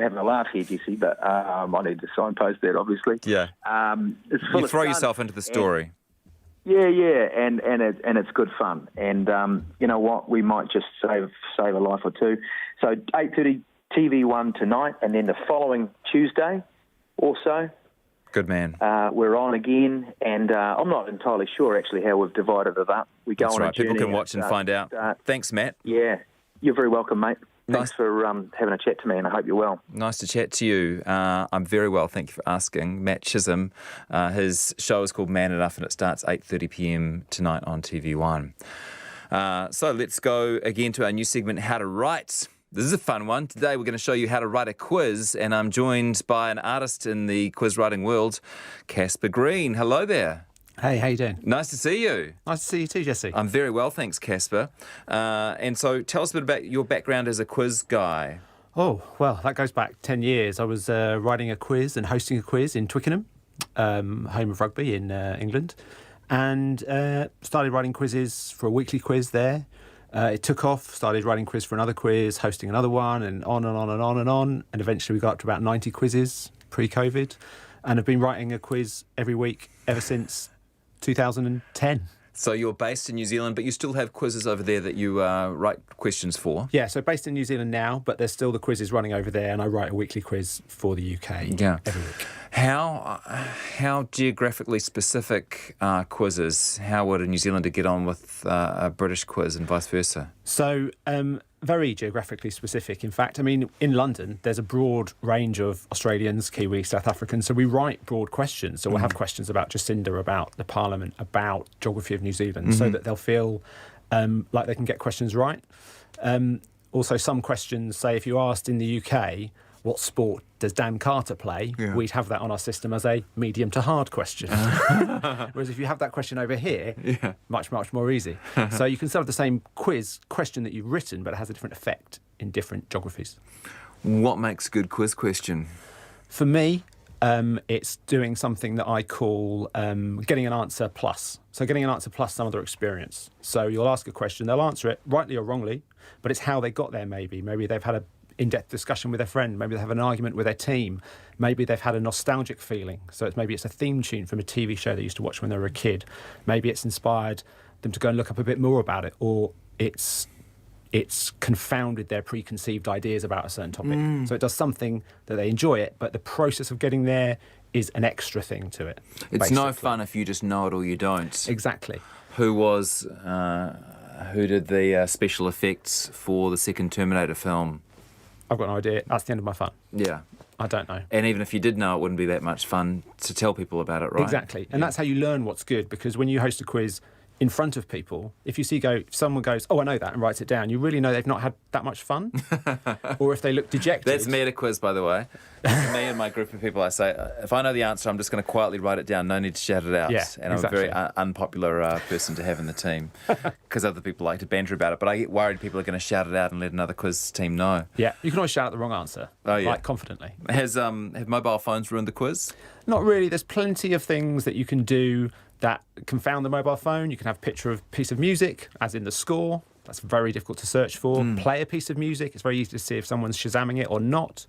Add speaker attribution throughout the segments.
Speaker 1: having a laugh here, Jesse, but I need to signpost that, obviously.
Speaker 2: Yeah.
Speaker 1: It's full
Speaker 2: You
Speaker 1: of
Speaker 2: throw
Speaker 1: fun,
Speaker 2: yourself into the story.
Speaker 1: Yeah, and it's good fun. And you know what? We might just save a life or two. So 8:30 TV1 tonight, and then the following Tuesday also.
Speaker 2: Good man.
Speaker 1: We're on again, and I'm not entirely sure actually how we've divided it up. We go
Speaker 2: That's
Speaker 1: on
Speaker 2: right.
Speaker 1: a journey.
Speaker 2: People can watch and find out. Thanks, Matt.
Speaker 1: Yeah, you're very welcome, mate. Thanks
Speaker 2: Nice.
Speaker 1: for having a chat to me, and I hope you're well.
Speaker 2: Nice to chat to you. I'm very well, thank you for asking. Matt Chisholm, his show is called Man Enough, and it starts 8:30 p.m. tonight on TV1. So let's go again to our new segment, How to Write. This is a fun one. Today we're going to show you how to write a quiz, and I'm joined by an artist in the quiz writing world, Casper Green. Hello there.
Speaker 3: Hey, how you doing?
Speaker 2: Nice to see you.
Speaker 3: Nice to see you too, Jesse.
Speaker 2: I'm very well, thanks, Casper. And so tell us a bit about your background as a quiz guy.
Speaker 3: Oh, well, that goes back 10 years. I was writing a quiz and hosting a quiz in Twickenham, home of rugby in England, and started writing quizzes for a weekly quiz there. It took off, started writing quiz for another quiz, hosting another one, and on and on and on and on. And eventually we got up to about 90 quizzes pre-COVID, and have been writing a quiz every week ever since 2010.
Speaker 2: So you're based in New Zealand, but you still have quizzes over there that you write questions for?
Speaker 3: Yeah, so based in New Zealand now, but there's still the quizzes running over there, and I write a weekly quiz for the UK every week.
Speaker 2: How geographically specific are quizzes? How would a New Zealander get on with a British quiz and vice versa?
Speaker 3: So very geographically specific. In fact, I mean, in London, there's a broad range of Australians, Kiwis, South Africans. So we write broad questions. So we'll have questions about Jacinda, about the Parliament, about geography of New Zealand, so that they'll feel like they can get questions right. Also, some questions, say if you asked in the UK, what sport does Dan Carter play? Yeah. We'd have that on our system as a medium to hard question. Whereas if you have that question over here, much, much more easy. So you can still have the same quiz question that you've written, but it has a different effect in different geographies.
Speaker 2: What makes a good quiz question?
Speaker 3: For me, it's doing something that I call getting an answer plus. So getting an answer plus some other experience. So you'll ask a question, they'll answer it rightly or wrongly, but it's how they got there maybe. Maybe they've had a in-depth discussion with their friend, maybe they have an argument with their team, maybe they've had a nostalgic feeling, so maybe it's a theme tune from a TV show they used to watch when they were a kid, maybe it's inspired them to go and look up a bit more about it, or it's confounded their preconceived ideas about a certain topic. So it does something that they enjoy it, but the process of getting there is an extra thing to it.
Speaker 2: It's
Speaker 3: basically.
Speaker 2: no fun if you just know it or you don't.
Speaker 3: Exactly.
Speaker 2: Who did the special effects for the second Terminator film?
Speaker 3: I've got no idea. That's the end of my fun.
Speaker 2: Yeah.
Speaker 3: I don't know.
Speaker 2: And even if you did know, it wouldn't be that much fun to tell people about it, right?
Speaker 3: Exactly. And that's how you learn what's good, because when you host a quiz in front of people, if someone goes, oh, I know that, and writes it down, you really know they've not had that much fun. Or if they look dejected.
Speaker 2: That's me at a quiz, by the way. For me and my group of people, I say, if I know the answer, I'm just going to quietly write it down. No need to shout it out.
Speaker 3: Yeah,
Speaker 2: and
Speaker 3: exactly.
Speaker 2: I'm a very unpopular person to have in the team because other people like to banter about it. But I get worried people are going to shout it out and let another quiz team know.
Speaker 3: Yeah, you can always shout out the wrong answer, like confidently.
Speaker 2: Have mobile phones ruined the quiz?
Speaker 3: Not really. There's plenty of things that you can do that confound the mobile phone. You can have a piece of music, as in the score. That's very difficult to search for. Play a piece of music. It's very easy to see if someone's Shazamming it or not.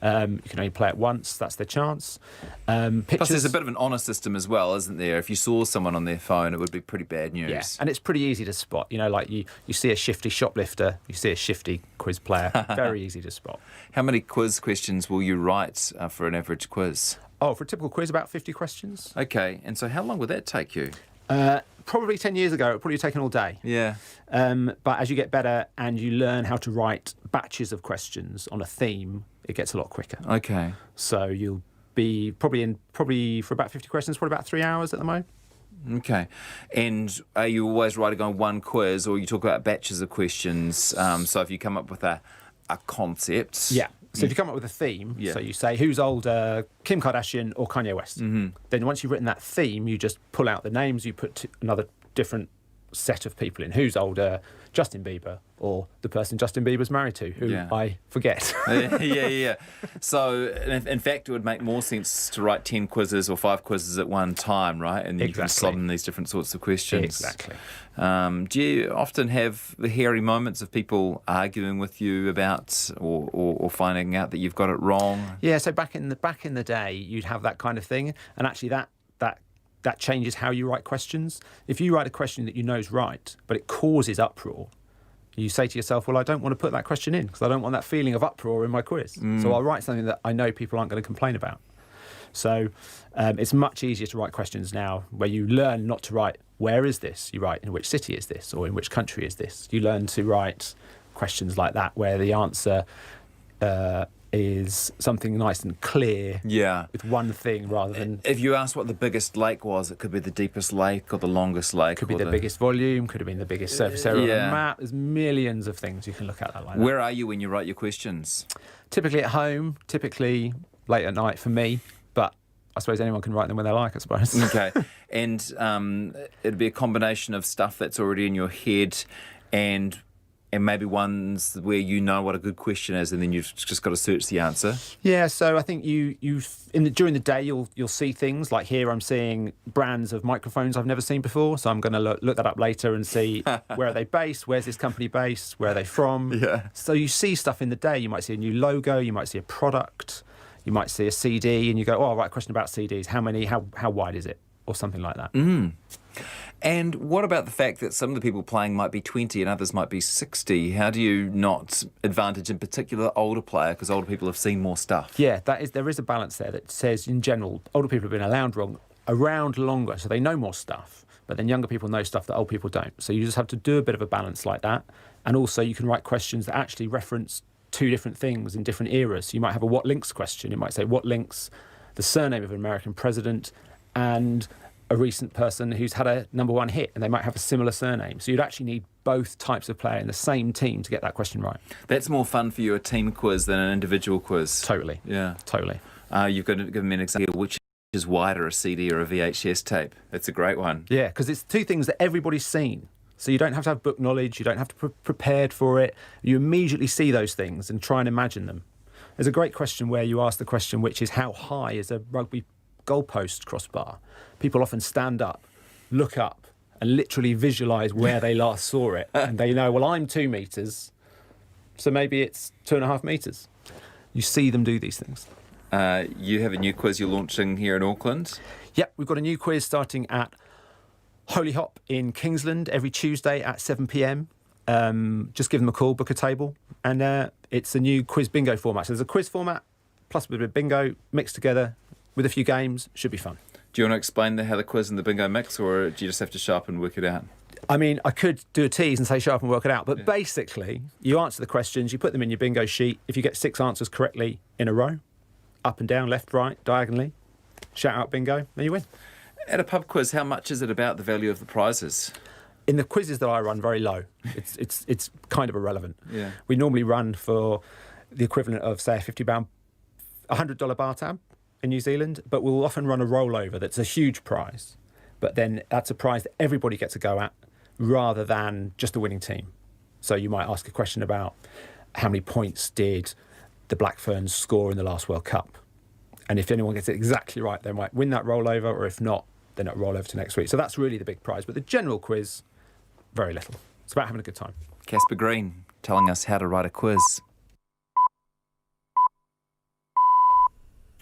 Speaker 3: You can only play it once. That's their chance. Pictures.
Speaker 2: Plus, there's a bit of an honour system as well, isn't there? If you saw someone on their phone, it would be pretty bad news.
Speaker 3: Yeah, and it's pretty easy to spot. You know, like you see a shifty shoplifter, you see a shifty quiz player. Very easy to spot.
Speaker 2: How many quiz questions will you write for an average quiz?
Speaker 3: Oh, for a typical quiz, about 50 questions.
Speaker 2: Okay, and so how long would that take you?
Speaker 3: Probably 10 years ago, it would probably taken all day.
Speaker 2: Yeah.
Speaker 3: But as you get better and you learn how to write batches of questions on a theme, it gets a lot quicker.
Speaker 2: Okay.
Speaker 3: So you'll be probably for about 50 questions, probably about 3 hours at the moment.
Speaker 2: Okay. And are you always writing on one quiz, or you talk about batches of questions? So if you come up with a concept...
Speaker 3: Yeah. So if you come up with a theme, so you say, who's older, Kim Kardashian or Kanye West? Then once you've written that theme, you just pull out the names, you put another different set of people in. Who's older, Justin Bieber or the person Justin Bieber's married to, who I forget.
Speaker 2: yeah. So, in fact, it would make more sense to write 10 quizzes or 5 quizzes at one time, right? And then you can slot in these different sorts of questions.
Speaker 3: Exactly.
Speaker 2: Do you often have the hairy moments of people arguing with you about or finding out that you've got it wrong?
Speaker 3: Yeah, so back in the day, you'd have that kind of thing, and actually that changes how you write questions. If you write a question that you know is right, but it causes uproar, you say to yourself, well, I don't want to put that question in because I don't want that feeling of uproar in my quiz. So I'll write something that I know people aren't going to complain about. So it's much easier to write questions now where you learn not to write, where is this? You write, in which city is this? Or in which country is this? You learn to write questions like that where the answer is something nice and clear with one thing rather than...
Speaker 2: If you ask what the biggest lake was, it could be the deepest lake or the longest lake.
Speaker 3: Could be the biggest volume, could have been the biggest surface area on the map. There's millions of things you can look at that like that.
Speaker 2: Where are you when you write your questions?
Speaker 3: Typically at home, typically late at night for me, but I suppose anyone can write them when they like, I suppose.
Speaker 2: Okay. And it'd be a combination of stuff that's already in your head and maybe ones where you know what a good question is, and then you've just got to search the answer. Yeah,
Speaker 3: so I think during the day you'll see things like here. I'm seeing brands of microphones I've never seen before, so I'm going to look that up later and see where are they based, where's this company based, where are they from.
Speaker 2: Yeah.
Speaker 3: So you see stuff in the day. You might see a new logo, you might see a product, you might see a CD, and you go, oh, I'll write a question about CDs. How many? How wide is it? Or something like that.
Speaker 2: And what about the fact that some of the people playing might be 20 and others might be 60? How do you not advantage in particular older player because older people have seen more stuff?
Speaker 3: Yeah, there is a balance there that says in general older people have been around longer, so they know more stuff, but then younger people know stuff that old people don't. So you just have to do a bit of a balance like that. And also you can write questions that actually reference two different things in different eras. So you might have a what links question. It might say what links the surname of an American president and a recent person who's had a #1 hit, and they might have a similar surname. So you'd actually need both types of player in the same team to get that question right.
Speaker 2: That's more fun for you, a team quiz, than an individual quiz.
Speaker 3: Totally.
Speaker 2: Yeah.
Speaker 3: Totally.
Speaker 2: You've got to give me an example. Which is wider, a CD or a VHS tape? That's a great one.
Speaker 3: Yeah, because it's two things that everybody's seen. So you don't have to have book knowledge. You don't have to be prepared for it. You immediately see those things and try and imagine them. There's a great question where you ask the question, which is how high is a rugby goalpost crossbar? People often stand up, look up, and literally visualise where they last saw it. And they know, well, I'm 2 metres, so maybe it's 2.5 metres. You see them do these things.
Speaker 2: You have a new quiz you're launching here in Auckland?
Speaker 3: Yep, we've got a new quiz starting at Holy Hop in Kingsland every Tuesday at 7 p.m. Just give them a call, book a table, and it's a new quiz bingo format. So there's a quiz format plus a bit of bingo mixed together with a few games. Should be fun.
Speaker 2: Do you want to explain how the quiz and the bingo mix, or do you just have to show up and work it out?
Speaker 3: I mean, I could do a tease and say show up and work it out, but basically you answer the questions, you put them in your bingo sheet. If you get 6 answers correctly in a row, up and down, left, right, diagonally, shout out bingo, then you win.
Speaker 2: At a pub quiz, how much is it about the value of the prizes?
Speaker 3: In the quizzes that I run, very low. It's kind of irrelevant.
Speaker 2: Yeah.
Speaker 3: We normally run for the equivalent of, say, a £50, $100 bar tab in New Zealand, but we'll often run a rollover that's a huge prize. But then that's a prize that everybody gets a go at rather than just the winning team. So you might ask a question about how many points did the Black Ferns score in the last World Cup? And if anyone gets it exactly right, they might win that rollover, or if not, then it'll roll over to next week. So that's really the big prize. But the general quiz, very little. It's about having a good time.
Speaker 2: Casper Green telling us how to write a quiz.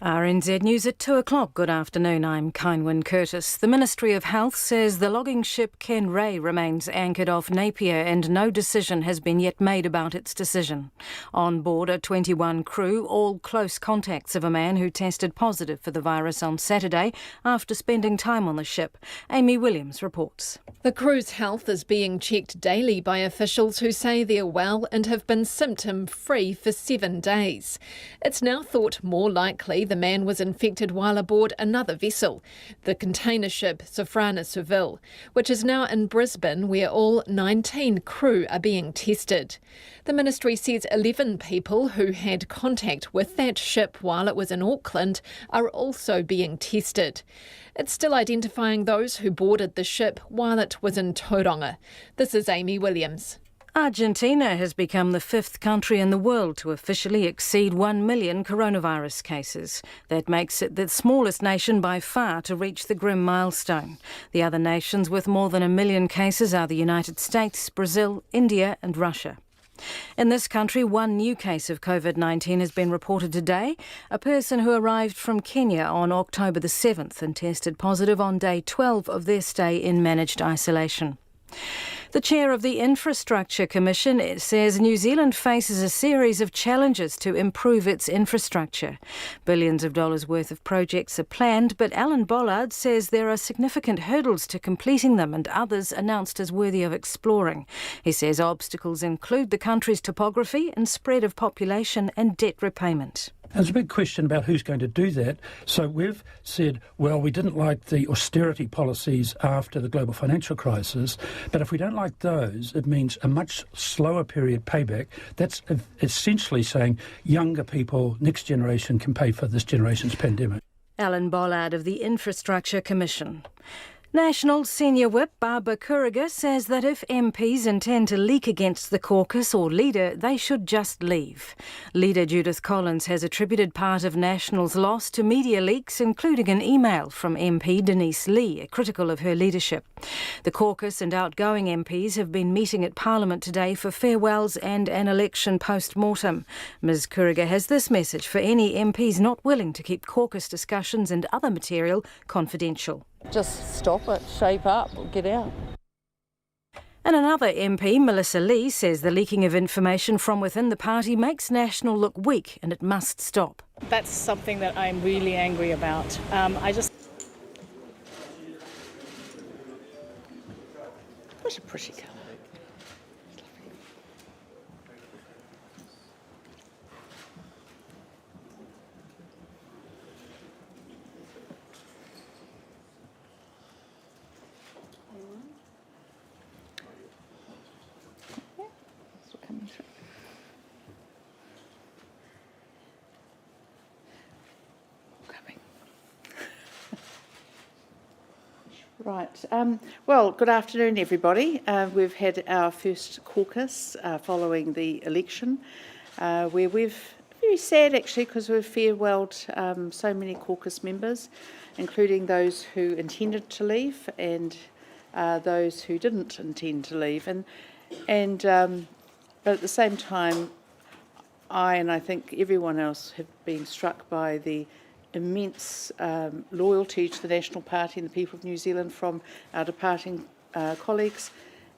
Speaker 4: RNZ News at 2 o'clock. Good afternoon, I'm Kynwyn Curtis. The Ministry of Health says the logging ship Ken Ray remains anchored off Napier and no decision has been yet made about its decision. On board are 21 crew, all close contacts of a man who tested positive for the virus on Saturday after spending time on the ship. Amy Williams reports.
Speaker 5: The crew's health is being checked daily by officials who say they're well and have been symptom-free for 7 days. It's now thought more likely the man was infected while aboard another vessel, the container ship Sophrana Seville, which is now in Brisbane, where all 19 crew are being tested. The ministry says 11 people who had contact with that ship while it was in Auckland are also being tested. It's still identifying those who boarded the ship while it was in Tauranga. This is Amy Williams.
Speaker 4: Argentina has become the fifth country in the world to officially exceed 1 million coronavirus cases. That makes it the smallest nation by far to reach the grim milestone. The other nations with more than 1 million cases are the United States, Brazil, India and Russia. In this country, one new case of COVID-19 has been reported today, a person who arrived from Kenya on October the 7th and tested positive on day 12 of their stay in managed isolation. The chair of the Infrastructure Commission says New Zealand faces a series of challenges to improve its infrastructure. Billions of dollars worth of projects are planned, but Alan Bollard says there are significant hurdles to completing them and others announced as worthy of exploring. He says obstacles include the country's topography and spread of population and debt repayment.
Speaker 6: There's a big question about who's going to do that. So we've said, well, we didn't like the austerity policies after the global financial crisis, but if we don't like those, it means a much slower period payback. That's essentially saying younger people, next generation, can pay for this generation's pandemic.
Speaker 4: Alan Bollard of the Infrastructure Commission. National Senior Whip Barbara Kuriger says that if MPs intend to leak against the caucus or leader, they should just leave. Leader Judith Collins has attributed part of National's loss to media leaks, including an email from MP Denise Lee, critical of her leadership. The caucus and outgoing MPs have been meeting at Parliament today for farewells and an election post-mortem. Ms Kuriger has this message for any MPs not willing to keep caucus discussions and other material confidential.
Speaker 7: Just stop it, shape up, get out.
Speaker 4: And another MP, Melissa Lee, says the leaking of information from within the party makes National look weak and it must stop.
Speaker 8: That's something that I'm really angry about.
Speaker 7: What a pretty colour. Right. Well, good afternoon, everybody. We've had our first caucus following the election, where we've, very sad actually, because we've farewelled so many caucus members, including those who intended to leave and those who didn't intend to leave. But at the same time, I think everyone else have been struck by the immense loyalty to the National Party and the people of New Zealand from our departing colleagues,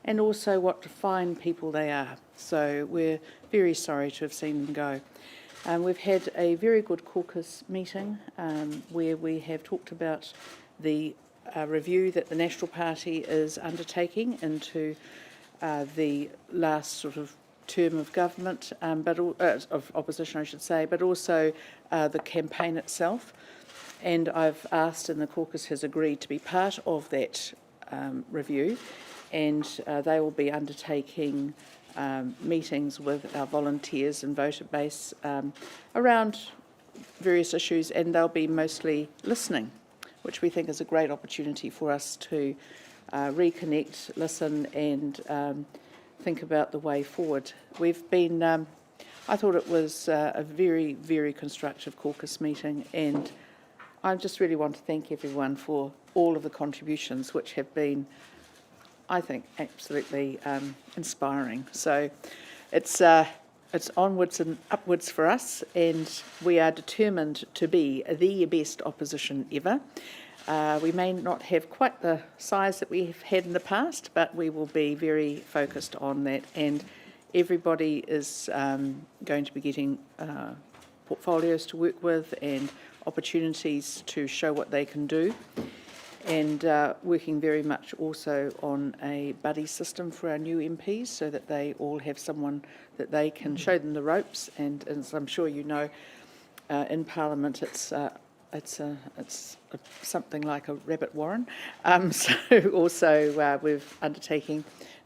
Speaker 7: and also what fine people they are. So we're very sorry to have seen them go. We've had a very good caucus meeting where we have talked about the review that the National Party is undertaking into the last sort of term of government, of opposition I should say, but also the campaign itself. And I've asked, and the caucus has agreed to be part of that review, and they will be undertaking meetings with our volunteers and voter base around various issues, and they'll be mostly listening, which we think is a great opportunity for us to reconnect, listen and think about the way forward. We've been, I thought it was a very, very constructive caucus meeting, and I just really want to thank everyone for all of the contributions, which have been, I think, absolutely inspiring. So it's onwards and upwards for us, and we are determined to be the best opposition ever. We may not have quite the size that we have had in the past, but we will be very focused on that, and everybody is going to be getting portfolios to work with and opportunities to show what they can do, and working very much also on a buddy system for our new MPs so that they all have someone that they can show them the ropes, and as I'm sure you know, in Parliament, it's something like a rabbit warren. So also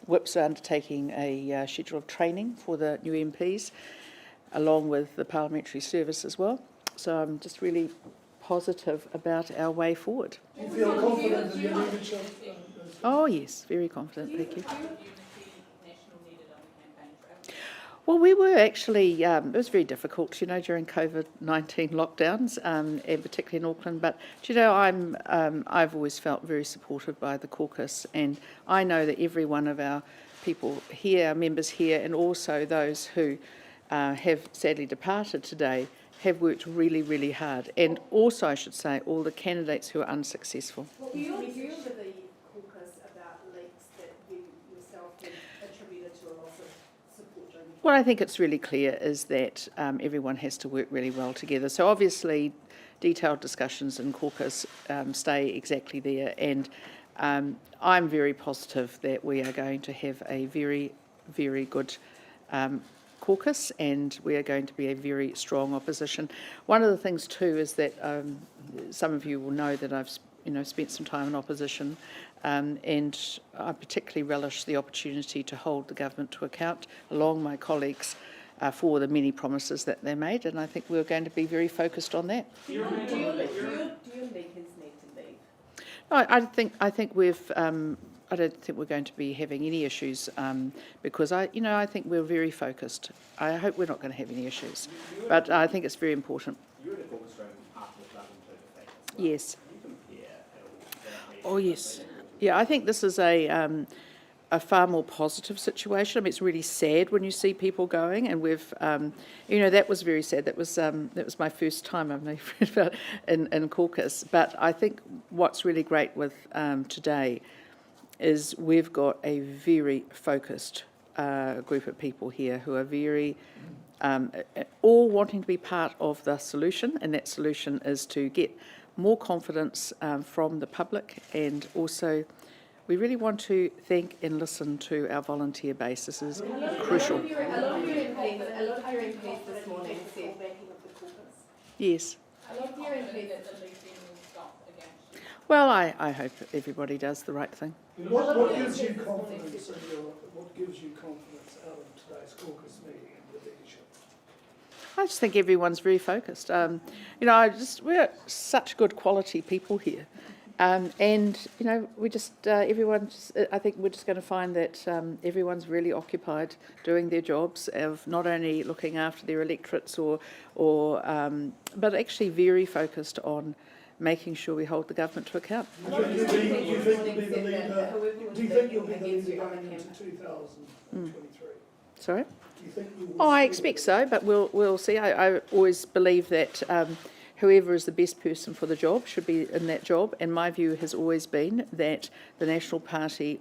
Speaker 7: Whips are undertaking a schedule of training for the new MPs, along with the parliamentary service as well. So I'm just really positive about our way forward.
Speaker 9: Do you feel confident in your leadership?
Speaker 7: Oh yes, very confident, thank you. Well, we were actually, it was very difficult, during COVID-19 lockdowns, and particularly in Auckland. But, I've always felt very supported by the caucus, and I know that every one of our people here, our members here, and also those who have sadly departed today, have worked really, really hard. And also, I should say, all the candidates who are unsuccessful.
Speaker 10: What do you feel to the caucus about leaks that you yourself have attributed to a loss of support during the...
Speaker 7: What I think it's really clear is that everyone has to work really well together. So obviously, detailed discussions in caucus stay exactly there, and I'm very positive that we are going to have a very, very good caucus, and we are going to be a very strong opposition. One of the things too is that some of you will know that I've spent some time in opposition, and I particularly relish the opportunity to hold the government to account along my colleagues for the many promises that they made, and I think we're going to be very focused on that.
Speaker 10: Do your leakers need to leave?
Speaker 7: No, I think we've. I don't think we're going to be having any issues because I think we're very focused. I hope we're not going to have any issues, but I think it's very important.
Speaker 11: You were in the caucus room after the flood in Tō Te Whai.
Speaker 7: Yes.
Speaker 11: Can you compare at all?
Speaker 7: Oh yes. Yeah, I think this is a far more positive situation. I mean, it's really sad when you see people going, and we've, that was very sad. That was my first time I've never read about in caucus. But I think what's really great with today is we've got a very focused group of people here who are very, all wanting to be part of the solution, and that solution is to get more confidence from the public, and also we really want to thank and listen to our volunteer base. This is crucial.
Speaker 10: A lot of your MPs this morning said...
Speaker 7: Yes.
Speaker 10: A lot of your MPs...
Speaker 7: Well, I hope everybody does the right thing.
Speaker 9: What gives you confidence out of today's caucus meeting and the leadership?
Speaker 7: I just think everyone's very focused. We're such good quality people here. And we just everyone. I think we're just going to find that everyone's really occupied doing their jobs of not only looking after their electorates but actually very focused on making sure we hold the government to account.
Speaker 9: Do you think you'll be the leader going into 2023?
Speaker 7: Sorry?
Speaker 9: Do you think you will?
Speaker 7: Oh, I expect so, but we'll see. I always believe that whoever is the best person for the job should be in that job, and my view has always been that the National Party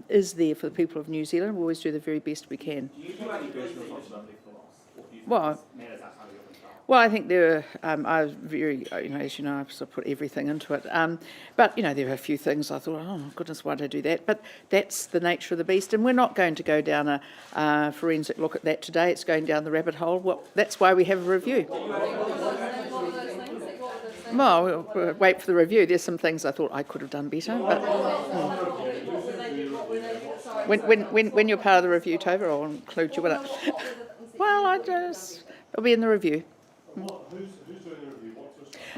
Speaker 7: is there for the people of New Zealand. We always do the very best we can.
Speaker 11: Do you feel any personal responsibility for loss?
Speaker 7: Well, I think there are, I was very, as you know, I've sort of put everything into it. But, there are a few things I thought, oh, goodness, why did I do that? But that's the nature of the beast, and we're not going to go down a forensic look at that today. It's going down the rabbit hole. Well, that's why we have a review. Well, we'll wait for the review. There's some things I thought I could have done better. But when you're part of the review, Tova, I'll include you in it. Well, it'll be in the review.
Speaker 12: Who's doing the review?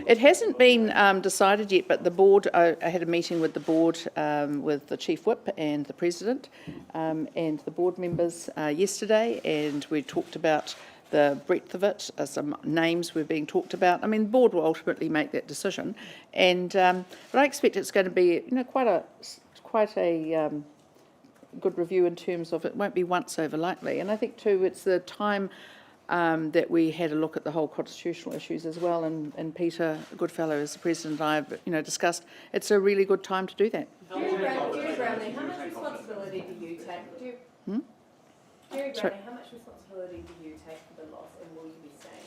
Speaker 7: It hasn't been decided yet, but the board, I had a meeting with the board, with the Chief Whip and the President and the board members yesterday, and we talked about the breadth of it. Some names were being talked about. I mean, the board will ultimately make that decision, and but I expect it's going to be, quite a good review in terms of it won't be once over lightly. And I think too, it's the time that we had a look at the whole constitutional issues as well, and Peter Goodfellow, as the President and I have discussed, it's a really good time to do that.
Speaker 10: Jerry Brownlee, how much responsibility do you take? Jerry Brownlee, how much responsibility do you take for the loss, and will you be staying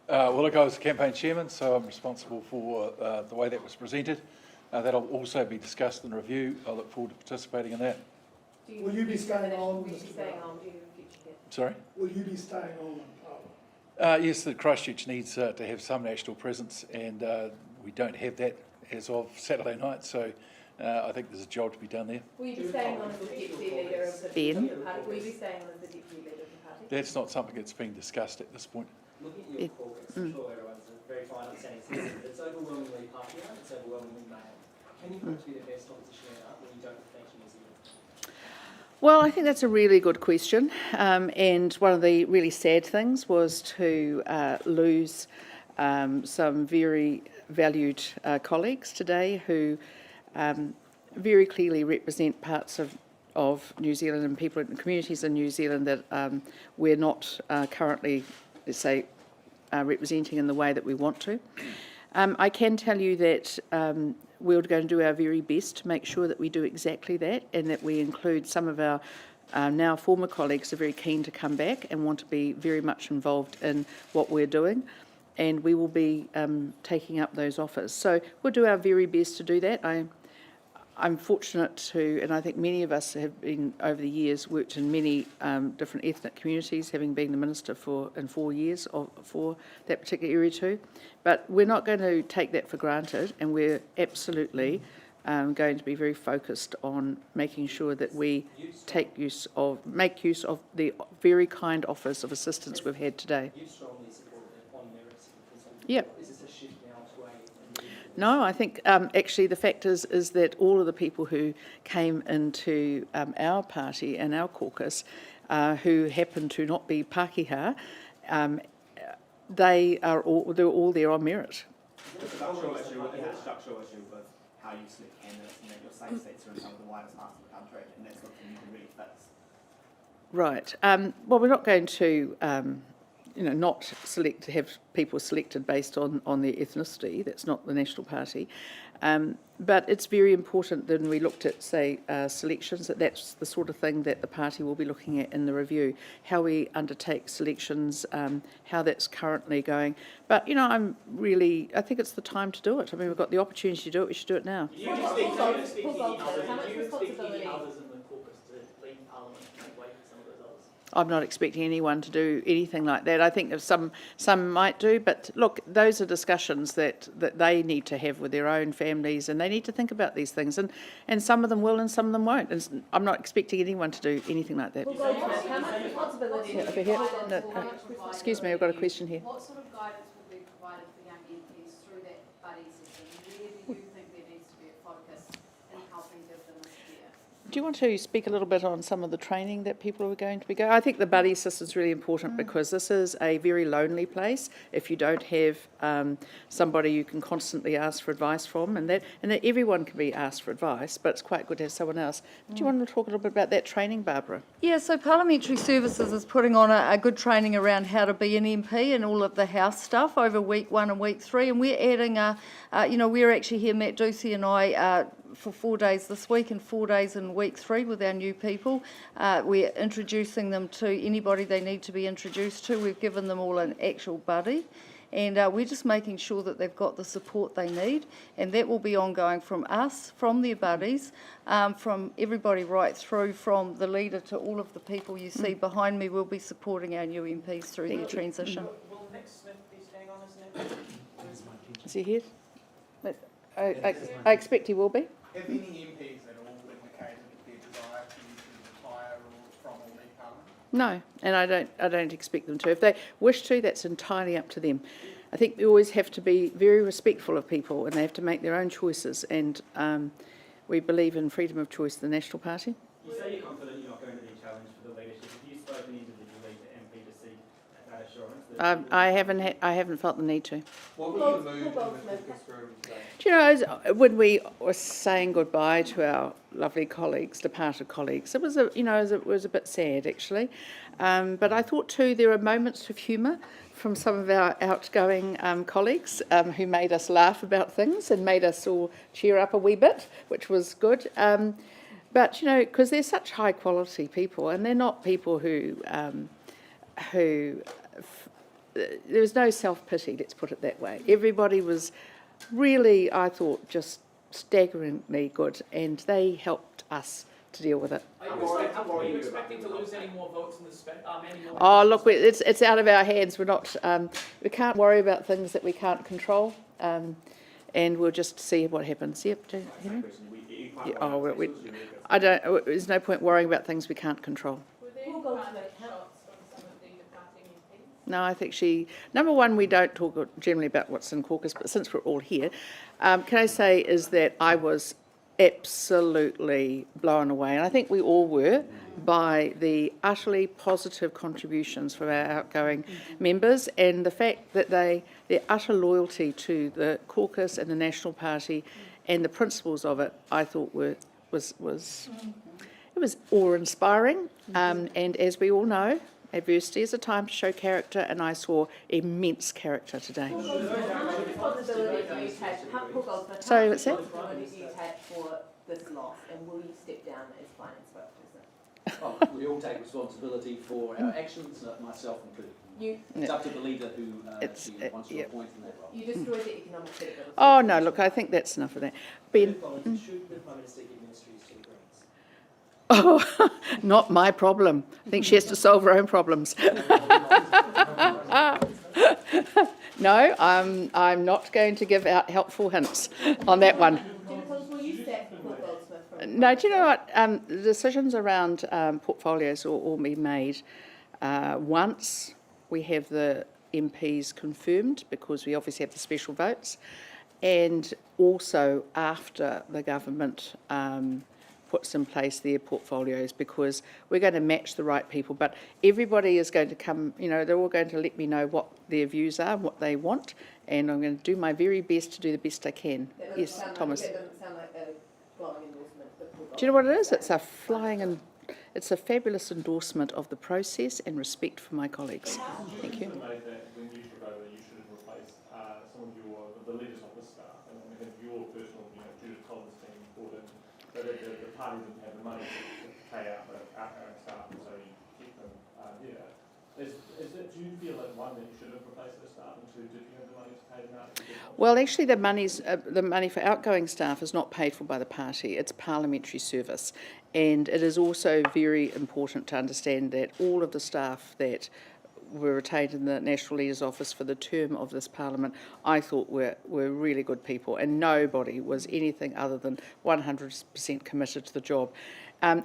Speaker 10: on?
Speaker 13: Well, look, I was the campaign chairman, so I'm responsible for the way that was presented. That'll also be discussed in review. I look forward to participating in that.
Speaker 9: Will you be staying on,
Speaker 10: Will you be
Speaker 9: Mr.
Speaker 10: staying
Speaker 9: Brown?
Speaker 10: on? Do you have a future here?
Speaker 13: Sorry?
Speaker 9: Will you be staying on in
Speaker 13: Yes, the Christchurch needs to have some national presence, and we don't have that as of Saturday night, so I think there's a job to be done there.
Speaker 10: Will you be staying on as the deputy leader of the party? Will you be staying on as the deputy leader of the party?
Speaker 13: That's not something that's being discussed at this point.
Speaker 11: Looking at your caucus, I'm sure everyone's a very fine understanding. It's overwhelmingly popular, it's overwhelmingly male. Can you put to be the best opposition when you don't reflect New Zealand?
Speaker 7: Well, I think that's a really good question. And one of the really sad things was to lose some very valued colleagues today who very clearly represent parts of New Zealand and people in communities in New Zealand that we're not currently, let's say, representing in the way that we want to. I can tell you that we're going to do our very best to make sure that we do exactly that, and that we include some of our now former colleagues who are very keen to come back and want to be very much involved in what we're doing, and we will be taking up those offers. So we'll do our very best to do that. I'm fortunate to, and I think many of us have been, over the years, worked in many different ethnic communities, having been the minister in 4 years for that particular area too. But we're not going to take that for granted, and we're absolutely going to be very focused on making sure that we make use of the very kind offers of assistance we've had today.
Speaker 11: You strongly support it on merits.
Speaker 7: Yeah.
Speaker 11: Is this a shift now to a...
Speaker 7: No, I think actually the fact is that all of the people who came into our party and our caucus who happen to not be Pākehā, they're all there on merit.
Speaker 11: Is it a structural issue with how you select candidates and that your safe seats are in some of the widest parts of the country, and that's something you can really fix?
Speaker 7: Right. Well, we're not going to not have people selected based on their ethnicity. That's not the National Party. But it's very important that when we looked at, say, selections, that's the sort of thing that the party will be looking at in the review, how we undertake selections, how that's currently going. But, I think it's the time to do it. I mean, we've got the opportunity to do it, we should do it now.
Speaker 11: Do you expect any others in the caucus to leave Parliament and make way for some of those others?
Speaker 7: I'm not expecting anyone to do anything like that. I think some might do, but look, those are discussions that they need to have with their own families, and they need to think about these things, and some of them will and some of them won't. And I'm not expecting anyone to do anything like that.
Speaker 10: How much responsibility
Speaker 7: Yeah, over here. No, excuse me, I've got a question here.
Speaker 10: What sort of guidance will be provided for young MPs through that buddy session? Where do you think there needs to be a focus in helping give them a steer?
Speaker 7: Do you want to speak a little bit on some of the training that people are going to be going? I think the buddy system is really important because this is a very lonely place. If you don't have somebody you can constantly ask for advice from, and that everyone can be asked for advice, but it's quite good to have someone else. Do you want to talk a little bit about that training, Barbara?
Speaker 14: Yeah, so Parliamentary Services is putting on a good training around how to be an MP and all of the House stuff over week 1 and week 3, and we're adding we're actually here, Matt Ducey and I, for 4 days this week and 4 days in week 3 with our new people. We're introducing them to anybody they need to be introduced to. We've given them all an actual buddy, and we're just making sure that they've got the support they need, and that will be ongoing from us, from their buddies, from everybody right through, from the leader to all of the people you see behind me. Will be supporting our new MPs through their transition.
Speaker 11: Will Nick Smith be staying on as an MP?
Speaker 7: Is he here? I expect he will be.
Speaker 15: Have any MPs at all indicated their desire to retire or from or leave Parliament?
Speaker 7: No, and I don't expect them to. If they wish to, that's entirely up to them. I think we always have to be very respectful of people, and they have to make their own choices. And we believe in freedom of choice, the National Party.
Speaker 11: You say you're confident you're not going to be challenged for the leadership. Have you spoken individually to MP to seek that assurance?
Speaker 7: I haven't felt the need to.
Speaker 15: What was the mood in the caucus room today?
Speaker 7: Do you know, when we were saying goodbye to our lovely colleagues, departed colleagues, it was a bit sad actually. But I thought too there were moments of humour from some of our outgoing colleagues who made us laugh about things and made us all cheer up a wee bit, which was good. But because they're such high quality people, and they're not people who there was no self-pity, let's put it that way. Everybody was really, I thought, just staggeringly good, and they helped us to deal with it.
Speaker 11: Are you expecting to lose any more votes in the space?
Speaker 7: Oh, look, it's out of our hands. We're not. We can't worry about things that we can't control, and we'll just see what happens. Yep. Henry? Yeah, oh, I don't. There's no point worrying about things we can't control. No, I think number one, we don't talk generally about what's in caucus, but since we're all here, can I say is that I was absolutely blown away, and I think we all were, by the utterly positive contributions from our outgoing members, and the fact that their utter loyalty to the caucus and the National Party and the principles of it, I thought was awe-inspiring. And as we all know, adversity is a time to show character, and I saw immense character today. Sorry, what's that?
Speaker 10: For this loss, and will you step down as finance spokesperson?
Speaker 16: Well, we all take responsibility for our actions, myself included. It's up to the leader who wants to appoint in that role.
Speaker 10: You destroyed the economic credibility.
Speaker 7: Oh no, look, I think that's enough of that. Ben?
Speaker 11: Should the Prime Minister give ministries to the Greens?
Speaker 7: Oh, not my problem. I think she has to solve her own problems. No, I'm not going to give out helpful hints on that one. No, do you know what? The decisions around portfolios will all be made once we have the MPs confirmed, because we obviously have the special votes, and also after the government puts in place their portfolios, because we're going to match the right people. But everybody is going to come, they're all going to let me know what their views are, what they want, and I'm going to do my very best to do the best I can. Yes, Thomas.
Speaker 10: That doesn't sound like a glowing endorsement.
Speaker 7: Do you know what it is? It's a fabulous endorsement of the process and respect for my colleagues. Thank you.
Speaker 12: Made that when you took over, you should have replaced some of the leaders of the staff, and have your personal, Judith Collins team brought in. So the party didn't have the money to pay out the outgoing staff, and so you keep them here. Do you feel that one, that you should have replaced the staff, and two, did you have the money to pay them out?
Speaker 7: Well, actually, the money for outgoing staff is not paid for by the party. It's parliamentary service, and it is also very important to understand that all of the staff that were retained in the National Leaders Office for the term of this Parliament, I thought were really good people, and nobody was anything other than 100% committed to the job.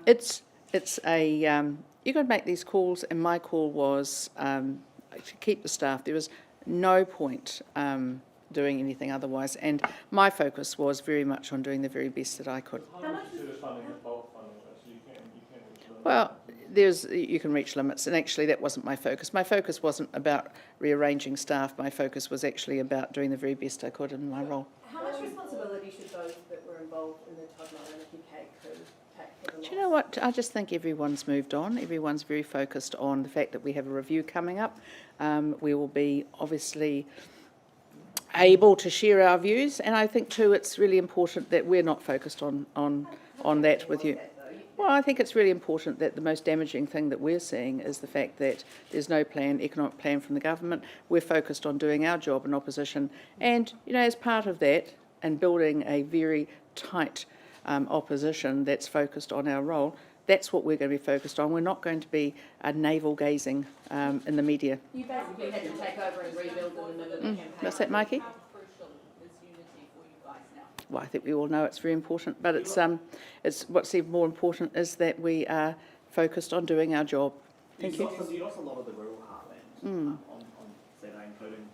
Speaker 7: It's you've got to make these calls, and my call was to keep the staff. There was no point doing anything otherwise, and my focus was very much on doing the very best that I could. Well, you can reach limits, and actually that wasn't my focus. My focus wasn't about rearranging staff. My focus was actually about doing the very best I could in my role.
Speaker 10: How much responsibility should those that were involved in the Todd Nolan coup take for the loss?
Speaker 7: Do you know what? I just think everyone's moved on. Everyone's very focused on the fact that we have a review coming up. We will be obviously able to share our views, and I think too it's really important that we're not focused on that with you. Well, I think it's really important that the most damaging thing that we're seeing is the fact that there's no economic plan from the government. We're focused on doing our job in opposition, and as part of that, and building a very tight opposition that's focused on our role, that's what we're going to be focused on. We're not going to be navel-gazing in the media.
Speaker 10: You basically had to take over and rebuild in the middle of the campaign.
Speaker 7: What's that, Mikey?
Speaker 10: How crucial is unity for you guys now?
Speaker 7: Well, I think we all know it's very important, but it's what's even more important is that we are focused on doing our job. Thank you.
Speaker 17: You lost a lot of the rural heartland on Saturday, including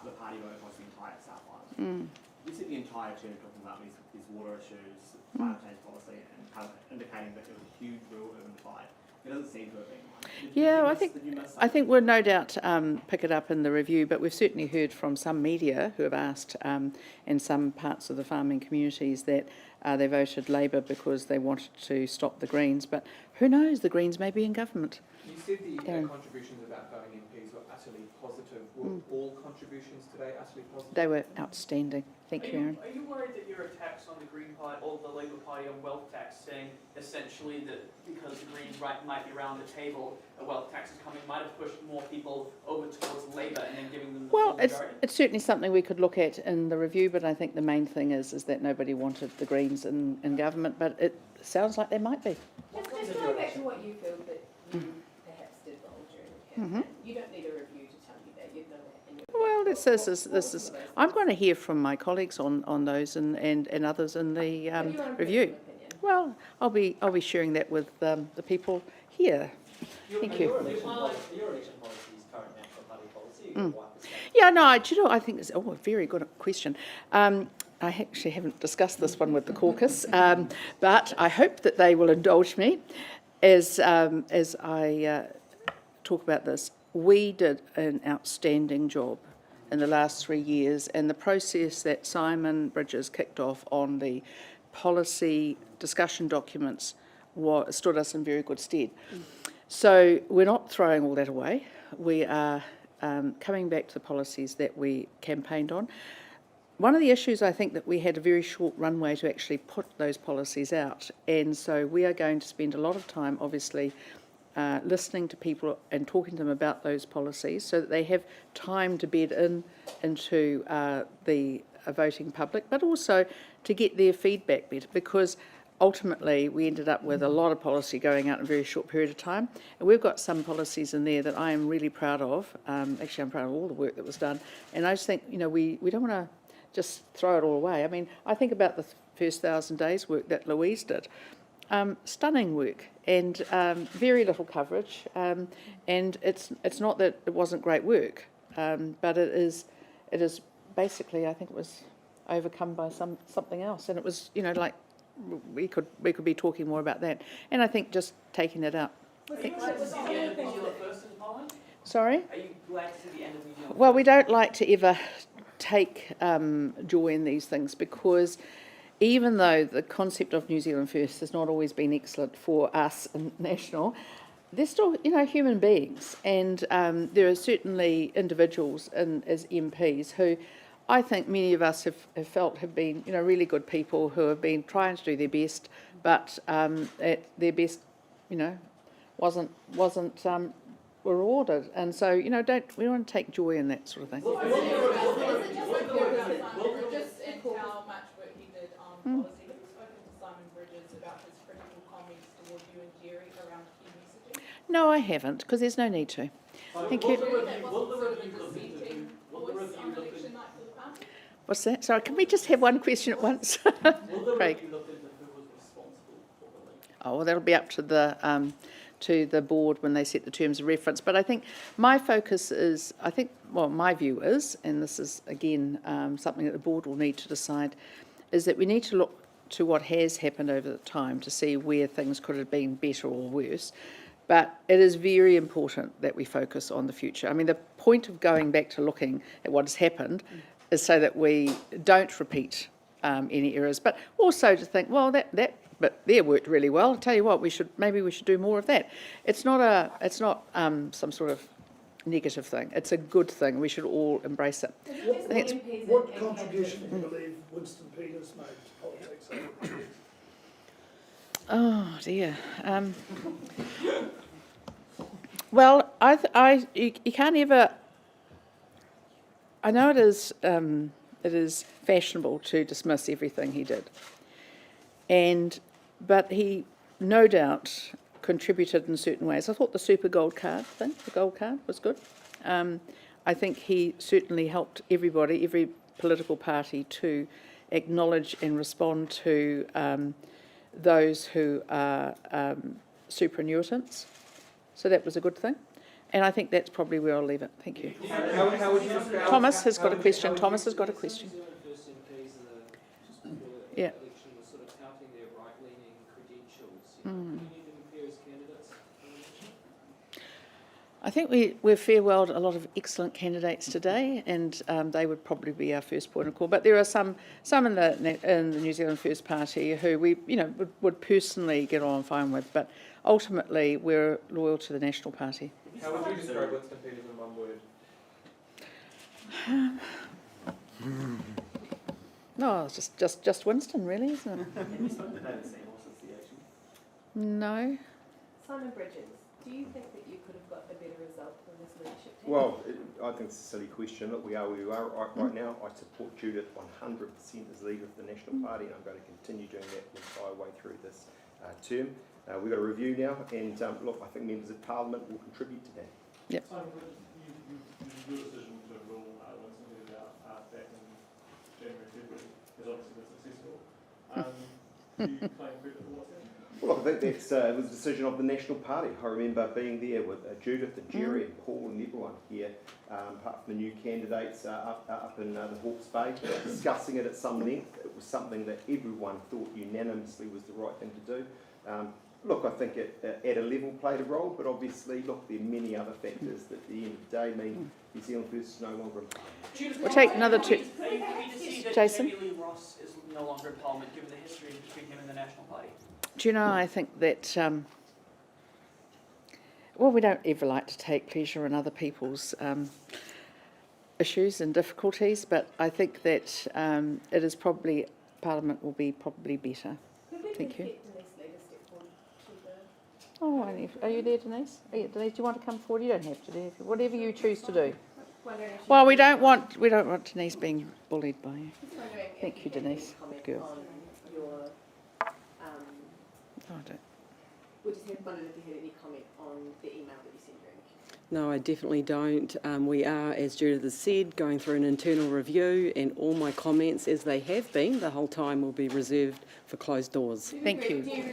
Speaker 17: the party vote across the entire South Island. You said the entire term talking about these water issues, climate change policy, and kind of indicating that there was a huge rural urban divide. It doesn't seem to have been one.
Speaker 7: Yeah, I think we'll no doubt pick it up in the review, but we've certainly heard from some media who have asked in some parts of the farming communities that they voted Labour because they wanted to stop the Greens, but who knows, the Greens may be in government.
Speaker 18: You said the contributions about voting MPs were utterly positive. Were all contributions today utterly positive?
Speaker 7: They were outstanding. Thank you, Aaron.
Speaker 19: Are you worried that your attacks on the Green Party or the Labour Party on wealth tax, saying essentially that because the Greens might be around the table, a wealth tax is coming, might have pushed more people over towards Labour and then giving them the full majority?
Speaker 7: It's certainly something we could look at in the review, but I think the main thing is that nobody wanted the Greens in government, but it sounds like they might be.
Speaker 10: Just going back to what you feel that you perhaps did wrong during the campaign. You don't need a review to tell you that. You'd know that in your...
Speaker 7: Well, this is. I'm going to hear from my colleagues on those and others in the review. Well, I'll be sharing that with the people here. Thank you.
Speaker 16: Your election policy is current National Party policy.
Speaker 7: Yeah, no, do you know, I think it's a very good question. I actually haven't discussed this one with the caucus, but I hope that they will indulge me as I talk about this. We did an outstanding job in the last 3 years, and the process that Simon Bridges kicked off on the policy discussion documents stood us in very good stead. So we're not throwing all that away. We are coming back to the policies that we campaigned on. One of the issues, I think, that we had a very short runway to actually put those policies out, and so we are going to spend a lot of time, obviously, listening to people and talking to them about those policies so that they have time to bed into the voting public, but also to get their feedback better, because ultimately we ended up with a lot of policy going out in a very short period of time, and we've got some policies in there that I am really proud of. Actually, I'm proud of all the work that was done, and I just think, we don't want to just throw it all away. I mean, I think about the first 1,000 days work that Louise did. Stunning work and very little coverage, and it's not that it wasn't great work, but it is basically, I think it was overcome by something else, and it was like we could be talking more about that, and I think just taking it out. Sorry?
Speaker 19: Are you glad to see the end of New Zealand?
Speaker 7: Well, we don't like to ever take joy in these things, because even though the concept of New Zealand First has not always been excellent for us in National, they're still, human beings, and there are certainly individuals as MPs who I think many of us have felt have been, really good people who have been trying to do their best, but at their best, wasn't rewarded, and so we don't want to take joy in that sort of thing.
Speaker 10: How much work he did on policy? Have you spoken to Simon Bridges about his critical comments towards you and Jerry around key messaging?
Speaker 7: No, I haven't, because there's no need to. Thank you. What's that? Sorry, can we just have one question at once? Craig. Oh, well, that'll be up to the board when they set the terms of reference. But I think my focus is, my view is, and this is again something that the board will need to decide, is that we need to look to what has happened over the time to see where things could have been better or worse. But it is very important that we focus on the future. I mean, the point of going back to looking at what has happened is so that we don't repeat any errors, but also to think, well, but there worked really well. I'll tell you what, maybe we should do more of that. It's not some sort of negative thing. It's a good thing. We should all embrace it.
Speaker 9: What contribution do you believe Winston Peters made to politics over the years?
Speaker 7: Oh dear. Well, you can't ever. I know it is fashionable to dismiss everything he did, but he no doubt contributed in certain ways. I thought the super gold card thing, the gold card, was good. I think he certainly helped everybody, every political party, to acknowledge and respond to those who are superannuitants. So that was a good thing. And I think that's probably where I'll leave it. Thank you.
Speaker 18: How would you describe
Speaker 7: Thomas has got a question. Thomas has got a question. Yeah. I think we've farewelled a lot of excellent candidates today, and they would probably be our first point of call. But there are some in the New Zealand First Party who we would personally get on fine with. But ultimately, we're loyal to the National Party.
Speaker 18: How would you describe Winston Peters in one word?
Speaker 7: No, it's just Winston, really, isn't it?
Speaker 16: Have you spoken to David Seymour since the election?
Speaker 7: No.
Speaker 10: Simon Bridges, do you think that you could have got a better result from this leadership team?
Speaker 20: Well, I think it's a silly question. Look, we are where we are right now. I support Judith 100% as leader of the National Party, and I'm going to continue doing that the entire way through this term. We've got a review now, and look, I think members of Parliament will contribute to that.
Speaker 7: Yep.
Speaker 12: Simon, your decision to rule Winston Peters out back in January, February has obviously been successful. Do you claim credit for what's happened?
Speaker 20: Well, look, I think it was a decision of the National Party. I remember being there with Judith and Jerry and Paul and everyone here, apart from the new candidates up in the Hawke's Bay, discussing it at some length. It was something that everyone thought unanimously was the right thing to do. Look, I think it at a level played a role, but obviously, look, there are many other factors that at the end of the day mean New Zealand First is no longer in Parliament.
Speaker 7: We'll take another two. Jason?
Speaker 19: Maybe Lee Ross is no longer in Parliament, given the history between him and the National Party.
Speaker 7: Do you know, I think that, well, we don't ever like to take pleasure in other people's issues and difficulties, but I think that it is probably, Parliament will be probably better. Thank you. Oh, are you there, Denise? Denise, do you want to come forward? You don't have to, do you? Whatever you choose to do. Well, we don't want Denise being bullied by you. Thank you, Denise. Good girl. I don't.
Speaker 10: We just wondered if you had any comment on the email that you sent during the Q&A.
Speaker 21: No, I definitely don't. We are, as Judith has said, going through an internal review, and all my comments, as they have been the whole time, will be reserved for closed doors.
Speaker 7: Thank you.
Speaker 10: Do you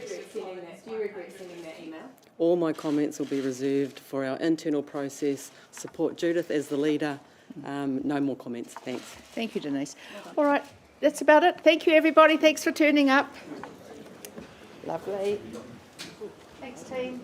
Speaker 10: regret sending that email?
Speaker 21: All my comments will be reserved for our internal process. Support Judith as the leader. No more comments. Thanks.
Speaker 7: Thank you, Denise. All right, that's about it. Thank you, everybody. Thanks for turning up. Lovely. Thanks, team.